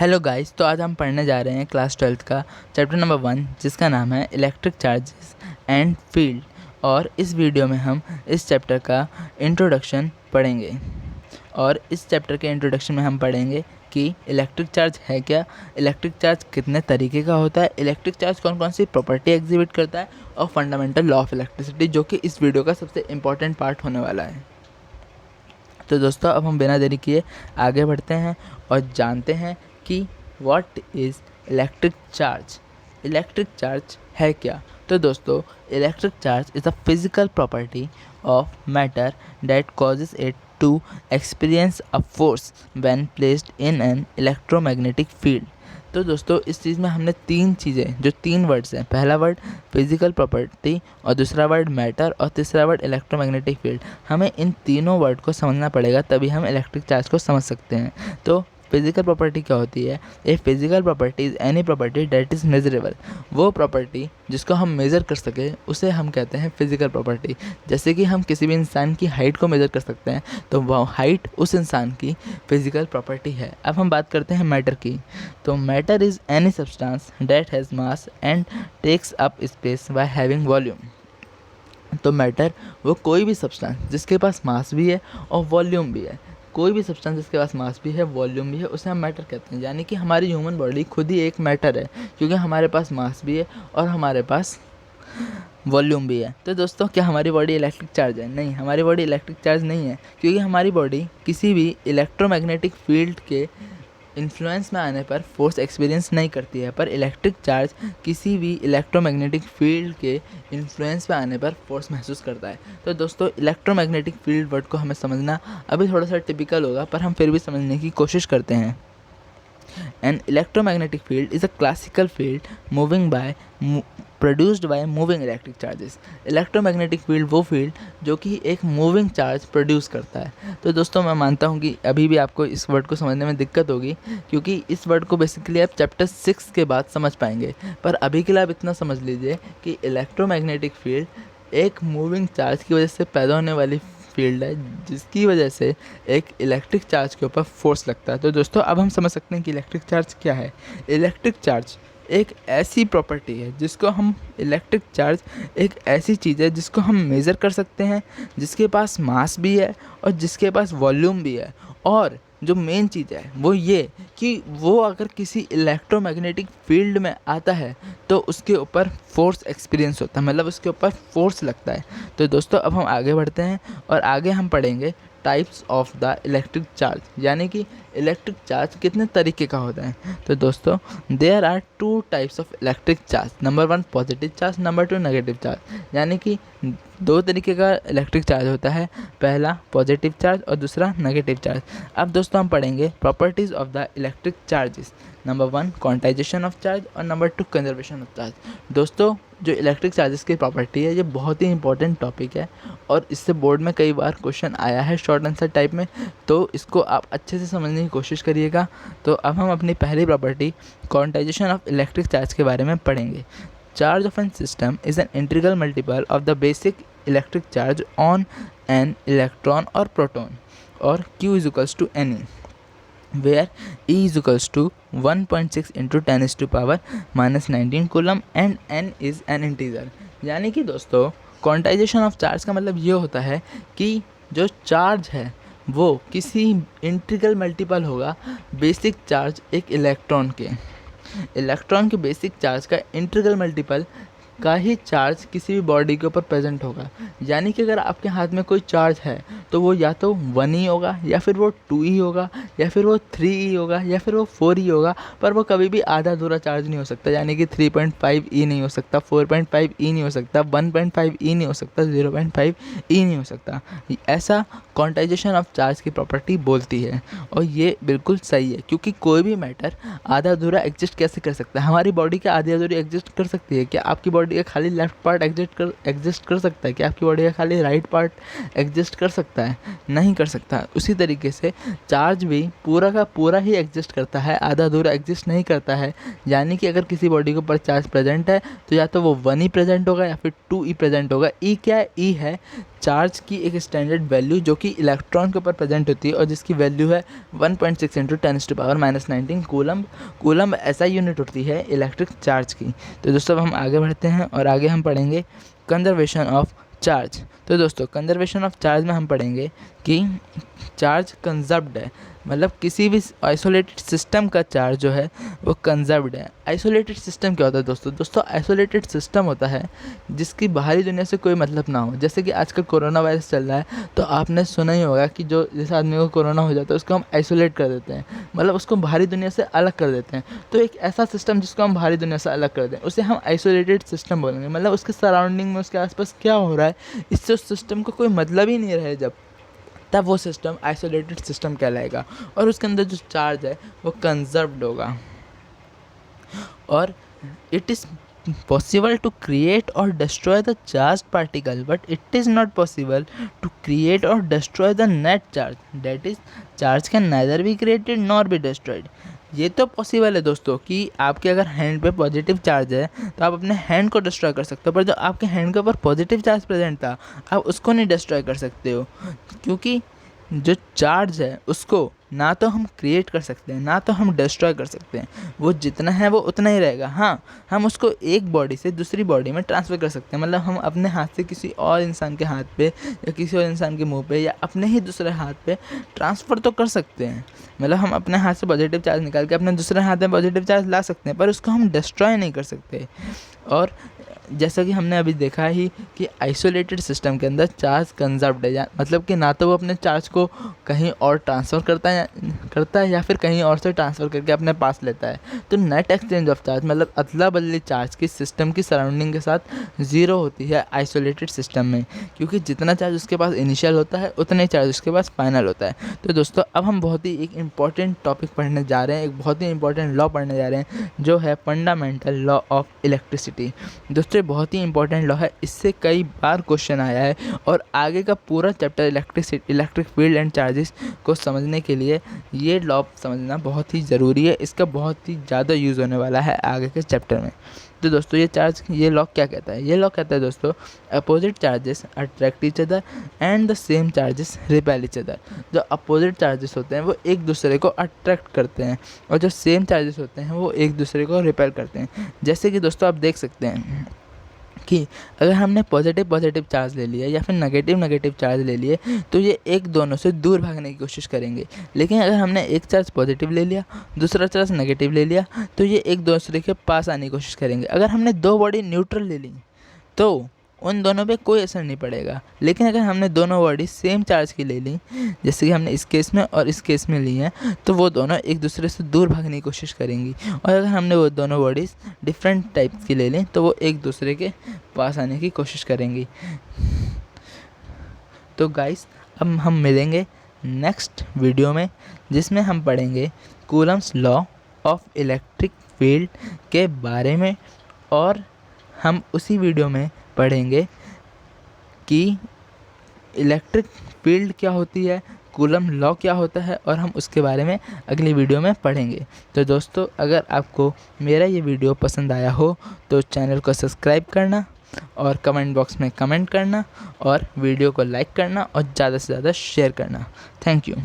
Hello guys, तो आज हम पढ़ने जा रहे हैं क्लास 12th का चैप्टर नंबर 1 जिसका नाम है इलेक्ट्रिक चार्जेस एंड फील्ड। और इस वीडियो में हम इस चैप्टर का इंट्रोडक्शन पढ़ेंगे। और इस चैप्टर के इंट्रोडक्शन में हम पढ़ेंगे कि इलेक्ट्रिक चार्ज है क्या, इलेक्ट्रिक चार्ज कितने तरीके का होता है, इलेक्ट्रिक चार्ज कौन कौन सी प्रॉपर्टी एग्जिबिट करता है और फंडामेंटल लॉ ऑफ इलेक्ट्रिसिटी, जो कि इस वीडियो का सबसे इम्पॉर्टेंट पार्ट होने वाला है। तो दोस्तों, अब हम बिना देरी किए आगे बढ़ते हैं और जानते हैं कि what is electric charge. Electric charge है क्या। तो दोस्तों, electric charge is a physical property of matter that causes it to experience a force when placed in an electromagnetic field. तो दोस्तों, इस चीज़ में हमने तीन चीज़ें, जो तीन वर्ड्स हैं, पहला वर्ड फिजिकल प्रॉपर्टी और दूसरा वर्ड मैटर और तीसरा वर्ड इलेक्ट्रोमैग्नेटिक फील्ड, हमें इन तीनों वर्ड को समझना पड़ेगा, तभी हम इलेक्ट्रिक चार्ज को समझ सकते हैं। तो फिजिकल प्रॉपर्टी क्या होती है? A physical property is any property that is measurable. वो प्रॉपर्टी जिसको हम मेज़र कर सके उसे हम कहते हैं फिजिकल प्रॉपर्टी। जैसे कि हम किसी भी इंसान की हाइट को मेज़र कर सकते हैं, तो वह हाइट उस इंसान की फिजिकल प्रॉपर्टी है। अब हम बात करते हैं मैटर की। तो matter is any substance that has mass and takes up space by having volume. तो मैटर वो कोई भी सब्सटेंस जिसके पास मास भी है और वॉल्यूम भी है। कोई भी सब्सटेंस जिसके पास मास भी है, वॉल्यूम भी है, उसे हम मैटर कहते हैं। यानी कि हमारी ह्यूमन बॉडी खुद ही एक मैटर है, क्योंकि हमारे पास मास भी है और हमारे पास वॉल्यूम भी है। तो दोस्तों, क्या हमारी बॉडी इलेक्ट्रिक चार्ज है? नहीं, हमारी बॉडी इलेक्ट्रिक चार्ज नहीं है, क्योंकि हमारी बॉडी किसी भी इलेक्ट्रोमैग्नेटिक फील्ड के इन्फ्लुएंस में आने पर फोर्स एक्सपीरियंस नहीं करती है। पर इलेक्ट्रिक चार्ज किसी भी इलेक्ट्रोमैग्नेटिक फील्ड के इन्फ्लुएंस में आने पर फोर्स महसूस करता है। तो दोस्तों, इलेक्ट्रोमैग्नेटिक फील्ड वर्ड को हमें समझना अभी थोड़ा सा टिपिकल होगा, पर हम फिर भी समझने की कोशिश करते हैं। An electromagnetic field is a classical field produced by moving electric charges. Electromagnetic field वो फील्ड जो कि एक मूविंग चार्ज प्रोड्यूस करता है। तो दोस्तों, मैं मानता हूँ कि अभी भी आपको इस वर्ड को समझने में दिक्कत होगी, क्योंकि इस वर्ड को बेसिकली आप चैप्टर 6 के बाद समझ पाएंगे। पर अभी के लिए आप इतना समझ लीजिए कि इलेक्ट्रोमैग्नेटिक फील्ड एक मूविंग चार्ज की वजह से पैदा होने वाली फील्ड है, जिसकी वजह से एक इलेक्ट्रिक चार्ज के ऊपर फोर्स लगता है। तो दोस्तों, अब हम समझ सकते हैं कि इलेक्ट्रिक चार्ज क्या है। इलेक्ट्रिक चार्ज एक ऐसी प्रॉपर्टी है जिसको हम इलेक्ट्रिक चार्ज एक ऐसी चीज़ है जिसको हम मेज़र कर सकते हैं, जिसके पास मास भी है और जिसके पास वॉल्यूम भी है। और जो मेन चीज़ है वो ये कि वो अगर किसी इलेक्ट्रोमैग्नेटिक फील्ड में आता है तो उसके ऊपर फोर्स एक्सपीरियंस होता है, मतलब उसके ऊपर फोर्स लगता है। तो दोस्तों, अब हम आगे बढ़ते हैं और आगे हम पढ़ेंगे types of the electric charge, यानी कि इलेक्ट्रिक चार्ज कितने तरीके का होता है। तो दोस्तों, there are 2 types of electric charge. Number 1 positive charge, number 2 negative charge. यानी कि 2 तरीके का इलेक्ट्रिक चार्ज होता है, पहला पॉजिटिव चार्ज और दूसरा नेगेटिव चार्ज। अब दोस्तों, हम पढ़ेंगे properties of the electric charges. Number 1 quantization of charge और नंबर 2 कंजर्वेशन ऑफ चार्ज। दोस्तों, जो इलेक्ट्रिक चार्जेस की प्रॉपर्टी है, ये बहुत ही इंपॉर्टेंट टॉपिक है और इससे बोर्ड में कई बार क्वेश्चन आया है शॉर्ट आंसर टाइप में, तो इसको आप अच्छे से समझने की कोशिश करिएगा। तो अब हम अपनी पहली property quantisation of electric charge के बारे में पढ़ेंगे। Charge of an system is an integral multiple of the basic electric charge on an electron और प्रोटॉन, और Q is equals to N, where E is equals to 1.6 into 10⁻⁻19 coulomb and N is an integer। यानी कि दोस्तों, quantization of charge का मतलब ये होता है कि जो चार्ज है वो किसी इंटीग्रल मल्टीपल होगा बेसिक चार्ज एक इलेक्ट्रॉन के बेसिक चार्ज का इंटीग्रल मल्टीपल का ही चार्ज किसी भी बॉडी के ऊपर प्रेजेंट होगा। यानी कि अगर आपके हाथ में कोई चार्ज है तो वो या तो 1 ही होगा, या फिर वो 2 ही होगा, या फिर वो 3 ही होगा, या फिर वो 4 ही होगा, पर वो कभी भी आधा अधूरा चार्ज नहीं हो सकता। यानी कि 3.5 ई नहीं हो सकता, 4.5 ई नहीं हो सकता, 1.5 ई नहीं हो सकता, 0.5 ई नहीं हो सकता। ऐसा क्वांटाइजेशन ऑफ चार्ज की प्रॉपर्टी बोलती है, और ये बिल्कुल सही है, क्योंकि कोई भी मैटर आधा अधूरा एग्जिस्ट कैसे कर सकता है। हमारी बॉडी क्या आधी अधूरी एग्जिस्ट कर सकती है? क्या आपकी बॉडी का खाली लेफ्ट पार्ट एग्जिस्ट कर सकता है? क्या आपकी बॉडी का खाली राइट पार्ट एग्जिस्ट कर सकता सकता है? नहीं कर सकता। उसी तरीके से चार्ज भी पूरा का पूरा ही एग्जिस्ट करता है, आधा अधूरा एग्जिस्ट नहीं करता है। यानी कि अगर किसी बॉडी के ऊपर चार्ज प्रेजेंट है तो या तो वो 1 ही प्रेजेंट होगा या फिर 2 ही प्रेजेंट होगा। ई क्या है? ई है चार्ज की एक स्टैंडर्ड वैल्यू जो कि इलेक्ट्रॉन के ऊपर प्रेजेंट होती है और जिसकी वैल्यू है 1.6 × 10⁻⁻19 कूलम। कूलम ऐसा यूनिट होती है इलेक्ट्रिक चार्ज की। तो दोस्तों अब हम आगे बढ़ते हैं और आगे हम पढ़ेंगे कंजर्वेशन ऑफ चार्ज। तो दोस्तों कंजर्वेशन ऑफ चार्ज में हम पढ़ेंगे कि चार्ज कंजर्व्ड है, मतलब किसी भी आइसोलेटेड सिस्टम का चार्ज जो है वो कंजर्व्ड है। आइसोलेटेड सिस्टम क्या होता है दोस्तों? आइसोलेटेड सिस्टम होता है जिसकी बाहरी दुनिया से कोई मतलब ना हो। जैसे कि आजकल कोरोना वायरस चल रहा है तो आपने सुना ही होगा कि जो जिस आदमी को कोरोना हो जाता है उसको हम आइसोलेट कर देते हैं, मतलब उसको बाहरी दुनिया से अलग कर देते हैं। तो एक ऐसा सिस्टम जिसको हम बाहरी दुनिया से अलग कर दें उसे हम आइसोलेटेड सिस्टम बोलेंगे। मतलब उसके सराउंडिंग में, उसके आसपास क्या हो रहा है इससे उस सिस्टम को कोई मतलब ही नहीं रहे जब, तब वो सिस्टम आइसोलेटेड सिस्टम कहलाएगा। और उसके अंदर जो चार्ज है वो कंजर्व्ड होगा। और it is possible to create or destroy the charged particle, but it is not possible to create or destroy the net charge, that is charge can neither be created nor be destroyed। ये तो possible है दोस्तों कि आपके अगर hand पे positive charge है तो आप अपने हैंड को डिस्ट्रॉय कर सकते हो, पर जो आपके हैंड के ऊपर पॉजिटिव चार्ज प्रेजेंट था आप उसको नहीं डिस्ट्रॉय कर सकते हो, क्योंकि जो चार्ज है उसको ना तो हम क्रिएट कर सकते हैं ना तो हम डिस्ट्रॉय कर सकते हैं। वो जितना है वो उतना ही रहेगा। हाँ, हम उसको एक बॉडी से दूसरी बॉडी में ट्रांसफ़र कर सकते हैं, मतलब हम अपने हाथ से किसी और इंसान के हाथ पे या किसी और इंसान के मुंह पे या अपने ही दूसरे हाथ पे ट्रांसफ़र तो कर सकते हैं। मतलब हम अपने हाथ से पॉजिटिव चार्ज निकाल के अपने दूसरे हाथ में पॉजिटिव चार्ज ला सकते हैं, पर उसको हम डिस्ट्रॉय नहीं कर सकते। और जैसा कि हमने अभी देखा ही कि आइसोलेटेड सिस्टम के अंदर चार्ज कंजर्व्ड है, मतलब कि ना तो वो अपने चार्ज को कहीं और ट्रांसफ़र करता है या फिर कहीं और से ट्रांसफ़र करके अपने पास लेता है। तो नेट एक्सचेंज ऑफ चार्ज मतलब अदला बदली चार्ज की सिस्टम की सराउंडिंग के साथ ज़ीरो होती है आइसोलेटेड सिस्टम में, क्योंकि जितना चार्ज उसके पास इनिशियल होता है उतना ही चार्ज उसके पास फाइनल होता है। तो दोस्तों अब हम बहुत ही एक इम्पॉर्टेंट टॉपिक पढ़ने जा रहे हैं, एक बहुत ही इंपॉर्टेंट लॉ पढ़ने जा रहे हैं जो है फंडामेंटल लॉ ऑफ इलेक्ट्रिसिटी। दोस्तों बहुत ही इंपॉर्टेंट लॉ है, इससे कई बार क्वेश्चन आया है और आगे का पूरा chapter electric field and charges को समझने के लिए ये लॉ समझना बहुत ही ज़रूरी है। इसका बहुत ही ज़्यादा यूज़ होने वाला है आगे के चैप्टर में। तो दोस्तों ये लॉ क्या कहता है? ये लॉ कहता है दोस्तों opposite charges attract each other and the same charges repel each other. जो अपोजिट चार्जेस होते हैं वो एक दूसरे को अट्रैक्ट करते हैं और जो सेम चार्जेस होते हैं वो एक दूसरे को रिपेल करते हैं। जैसे कि दोस्तों आप देख सकते हैं कि अगर हमने पॉजिटिव चार्ज ले लिया या फिर नेगेटिव चार्ज ले लिए तो ये एक दोनों से दूर भागने की कोशिश करेंगे। लेकिन अगर हमने एक चार्ज पॉजिटिव ले लिया दूसरा चार्ज नेगेटिव ले लिया तो ये एक दूसरे के पास आने की कोशिश करेंगे। अगर हमने दो बॉडी न्यूट्रल ले ली तो उन दोनों पे कोई असर नहीं पड़ेगा। लेकिन अगर हमने दोनों बॉडी सेम चार्ज की ले ली, जैसे कि हमने इस केस में और इस केस में ली हैं, तो वो दोनों एक दूसरे से दूर भागने की कोशिश करेंगी। और अगर हमने वो दोनों बॉडीज़ डिफरेंट टाइप की ले लें तो वो एक दूसरे के पास आने की कोशिश करेंगी। तो गाइस अब हम मिलेंगे नेक्स्ट वीडियो में जिसमें हम पढ़ेंगे Coulomb's law of electric field के बारे में, और हम उसी वीडियो में पढ़ेंगे कि इलेक्ट्रिक फील्ड क्या होती है, कूलम लॉ क्या होता है, और हम उसके बारे में अगली वीडियो में पढ़ेंगे। तो दोस्तों अगर आपको मेरा ये वीडियो पसंद आया हो तो चैनल को सब्सक्राइब करना और कमेंट बॉक्स में कमेंट करना और वीडियो को लाइक करना और ज़्यादा से ज़्यादा शेयर करना। Thank you.